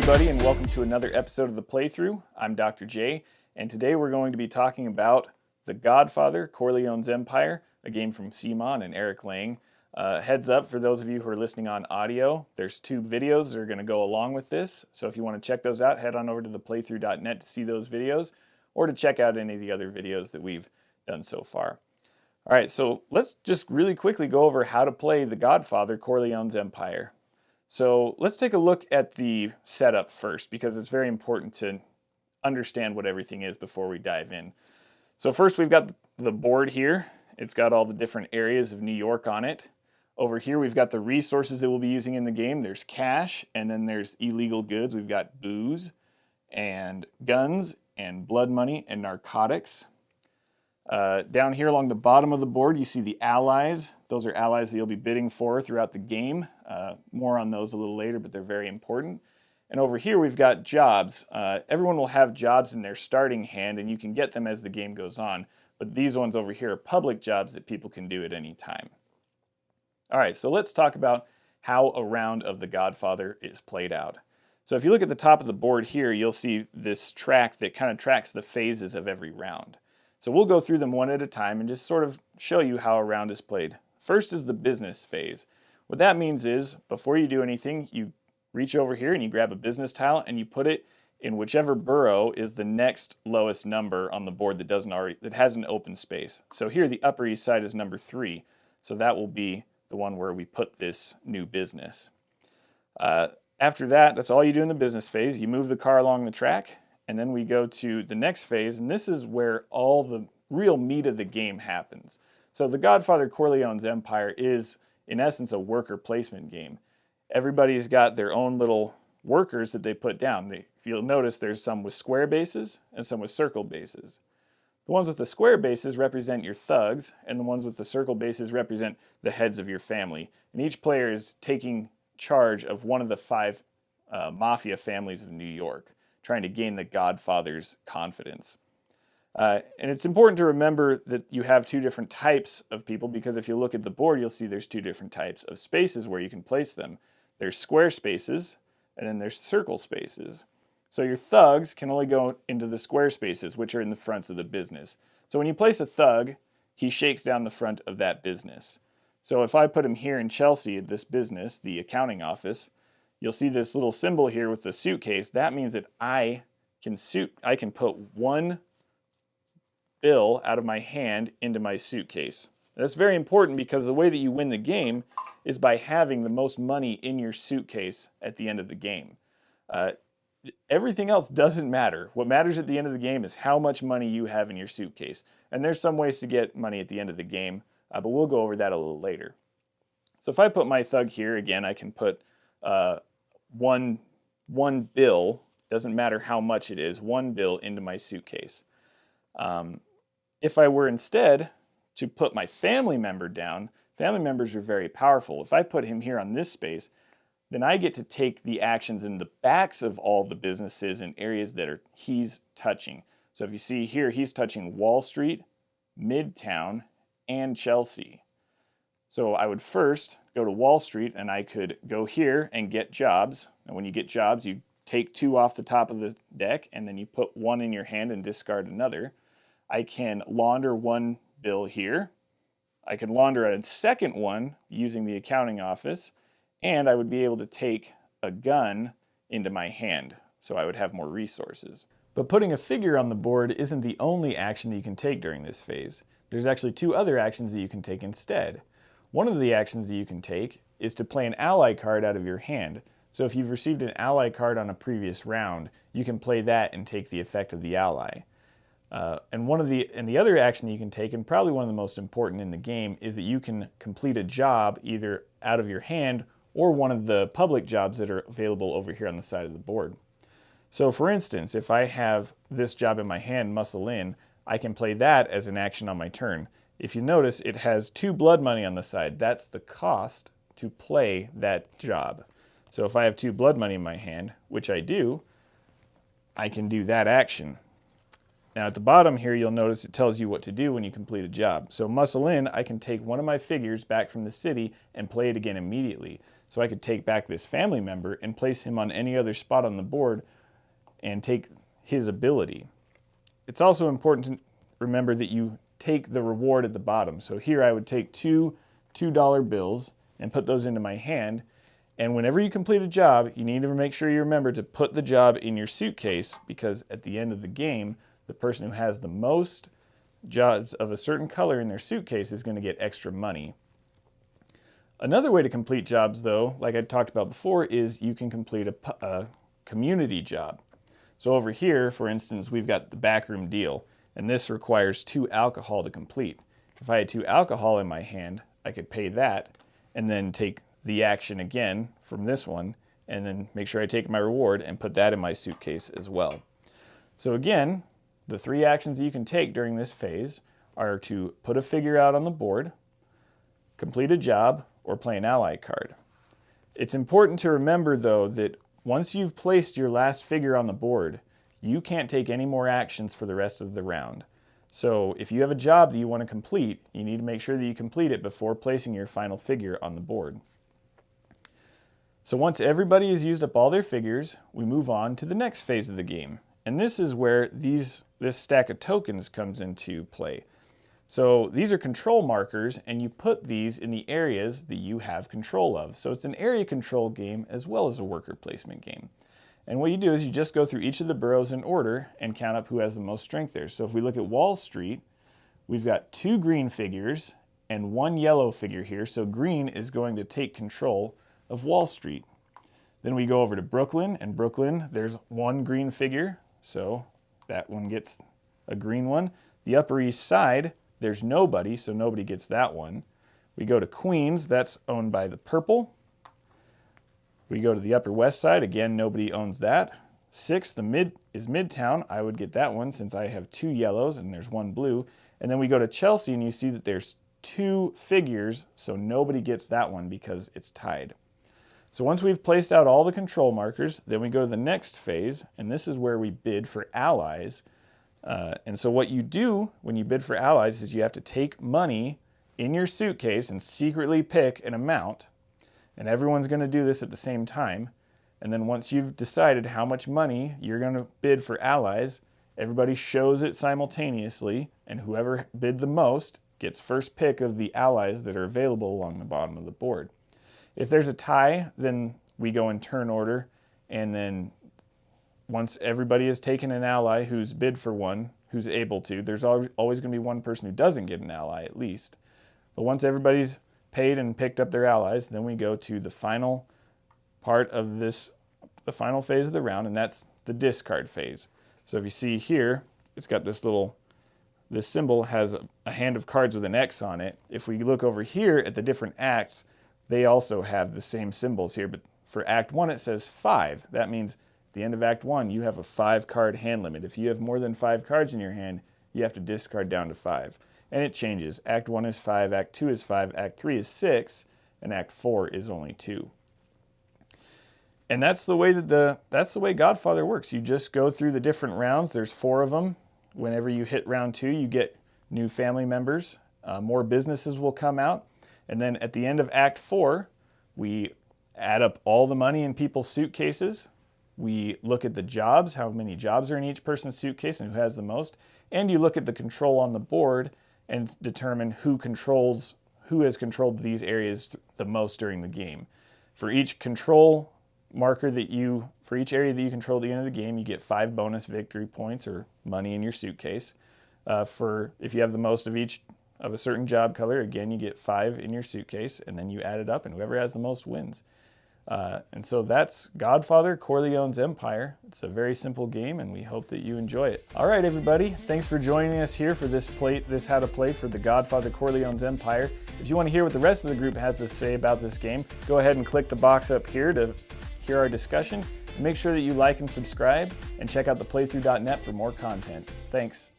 everybody, and welcome to another episode of the Playthrough. I'm Dr. J, and today we're going to be talking about The Godfather, Corleone's Empire, a game from CMON and Eric Lang. Heads up for those of you who are listening on audio, there's 2 videos that are going to go along with this, so if you want to check those out, head on over to theplaythru.net to see those videos, or to check out any of the other videos that we've done so far. All right, so let's just really quickly go over how to play The Godfather, Corleone's Empire. So let's take a look at the setup first, because it's very important to understand what everything is before we dive in. So first we've got the board here. It's got all the different areas of New York on it. Over here we've got the resources that we'll be using in the game. There's cash, and then there's illegal goods. We've got booze and guns and blood money and narcotics. Down here along the bottom of the board, you see the allies. Those are allies that you'll be bidding for throughout the game. More on those a little later, but they're very important. And over here, we've got jobs. Everyone will have jobs in their starting hand, and you can get them as the game goes on. But these ones over here are public jobs that people can do at any time. All right, so let's talk about how a round of The Godfather is played out. So if you look at the top of the board here, you'll see this track that kind of tracks the phases of every round. So we'll go through them one at a time and just sort of show you how a round is played. First is the business phase. What that means is, before you do anything, you reach over here and you grab a business tile and you put it in whichever borough is the next lowest number on the board that has an open space. So here the Upper East Side is number 3. So that will be the one where we put this new business. After that, that's all you do in the business phase. You move the car along the track, and then we go to the next phase, and this is where all the real meat of the game happens. So The Godfather Corleone's Empire is, in essence, a worker placement game. Everybody's got their own little workers that they put down. You'll notice there's some with square bases and some with circle bases. The ones with the square bases represent your thugs, and the ones with the circle bases represent the heads of your family. And each player is taking charge of one of the 5 mafia families of New York, trying to gain the Godfather's confidence. And it's important to remember that you have 2 different types of people, because if you look at the board, you'll see there's 2 different types of spaces where you can place them. There's square spaces, and then there's circle spaces. So your thugs can only go into the square spaces, which are in the fronts of the business. So when you place a thug, he shakes down the front of that business. So if I put him here in Chelsea at this business, the accounting office, you'll see this little symbol here with the suitcase. That means that I can put 1 bill out of my hand into my suitcase. That's very important, because the way that you win the game is by having the most money in your suitcase at the end of the game. Everything else doesn't matter. What matters at the end of the game is how much money you have in your suitcase. And there's some ways to get money at the end of the game, but we'll go over that a little later. So if I put my thug here, again, I can put one bill, doesn't matter how much it is, 1 bill into my suitcase. If I were instead to put my family member down, family members are very powerful. If I put him here on this space, then I get to take the actions in the backs of all the businesses and areas that he's touching. So if you see here, he's touching Wall Street, Midtown, and Chelsea. So I would first go to Wall Street, and I could go here and get jobs. And when you get jobs, you take 2 off the top of the deck, and then you put 1 in your hand and discard another. I can launder 1 bill here. I can launder a second one using the accounting office, and I would be able to take a gun into my hand, so I would have more resources. But putting a figure on the board isn't the only action that you can take during this phase. There's actually 2 other actions that you can take instead. One of the actions that you can take is to play an ally card out of your hand. So if you've received an ally card on a previous round, you can play that and take the effect of the ally. And the other action that you can take, and probably one of the most important in the game, is that you can complete a job either out of your hand or one of the public jobs that are available over here on the side of the board. So for instance, if I have this job in my hand, muscle in, I can play that as an action on my turn. If you notice, it has 2 blood money on the side. That's the cost to play that job. So if I have 2 blood money in my hand, which I do, I can do that action. Now at the bottom here, you'll notice it tells you what to do when you complete a job. So muscle in, I can take one of my figures back from the city and play it again immediately. So I could take back this family member and place him on any other spot on the board and take his ability. It's also important to remember that you take the reward at the bottom. So here I would take two $2 bills and put those into my hand. And whenever you complete a job, you need to make sure you remember to put the job in your suitcase, because at the end of the game, the person who has the most jobs of a certain color in their suitcase is going to get extra money. Another way to complete jobs, though, like I talked about before, is you can complete a community job. So over here, for instance, we've got the backroom deal, and this requires 2 alcohol to complete. If I had 2 alcohol in my hand, I could pay that and then take the action again from this one, and then make sure I take my reward and put that in my suitcase as well. So again, the 3 actions that you can take during this phase are to put a figure out on the board, complete a job, or play an ally card. It's important to remember, though, that once you've placed your last figure on the board, you can't take any more actions for the rest of the round. So if you have a job that you want to complete, you need to make sure that you complete it before placing your final figure on the board. So once everybody has used up all their figures, we move on to the next phase of the game. And this is where this stack of tokens comes into play. So these are control markers, and you put these in the areas that you have control of. So it's an area control game as well as a worker placement game. And what you do is you just go through each of the boroughs in order and count up who has the most strength there. So if we look at Wall Street, we've got 2 green figures and 1 yellow figure here. So green is going to take control of Wall Street. Then we go over to Brooklyn, and Brooklyn, there's 1 green figure, so that one gets a green one. The Upper East Side, there's nobody, so nobody gets that one. We go to Queens, that's owned by the purple. We go to the Upper West Side, again, nobody owns that. 6th, is Midtown, I would get that one since I have 2 yellows and there's 1 blue. And then we go to Chelsea, and you see that there's 2 figures, so nobody gets that one because it's tied. So once we've placed out all the control markers, then we go to the next phase, and this is where we bid for allies. And so what you do when you bid for allies is you have to take money in your suitcase and secretly pick an amount, and everyone's going to do this at the same time. And then once you've decided how much money you're going to bid for allies, everybody shows it simultaneously, and whoever bid the most gets first pick of the allies that are available along the bottom of the board. If there's a tie, then we go in turn order, and then once everybody has taken an ally who's bid for one, who's able to, there's always going to be one person who doesn't get an ally at least. But once everybody's paid and picked up their allies, then we go to the final part of the final phase of the round, and that's the discard phase. So if you see here, it's got this symbol has a hand of cards with an X on it. If we look over here at the different acts, they also have the same symbols here, but for Act 1 it says 5. That means at the end of Act 1 you have a 5-card hand limit. If you have more than 5 cards in your hand, you have to discard down to 5. And it changes. Act 1 is 5, Act 2 is 5, Act 3 is 6, and Act 4 is only 2. And that's the way Godfather works. You just go through the different rounds. There's 4 of them. Whenever you hit round 2, you get new family members. More businesses will come out. And then at the end of Act 4, we add up all the money in people's suitcases. We look at the jobs, how many jobs are in each person's suitcase and who has the most. And you look at the control on the board and determine who has controlled these areas the most during the game. For each control marker for each area that you control at the end of the game, you get 5 bonus victory points or money in your suitcase. If you have the most of each of a certain job color, again, you get 5 in your suitcase, and then you add it up, and whoever has the most wins. And so that's Godfather, Corleone's Empire. It's a very simple game, and we hope that you enjoy it. All right, everybody, thanks for joining us here for this how to play for the Godfather, Corleone's Empire. If you want to hear what the rest of the group has to say about this game, go ahead and click the box up here to hear our discussion. Make sure that you like and subscribe, and check out the playthru.net for more content. Thanks.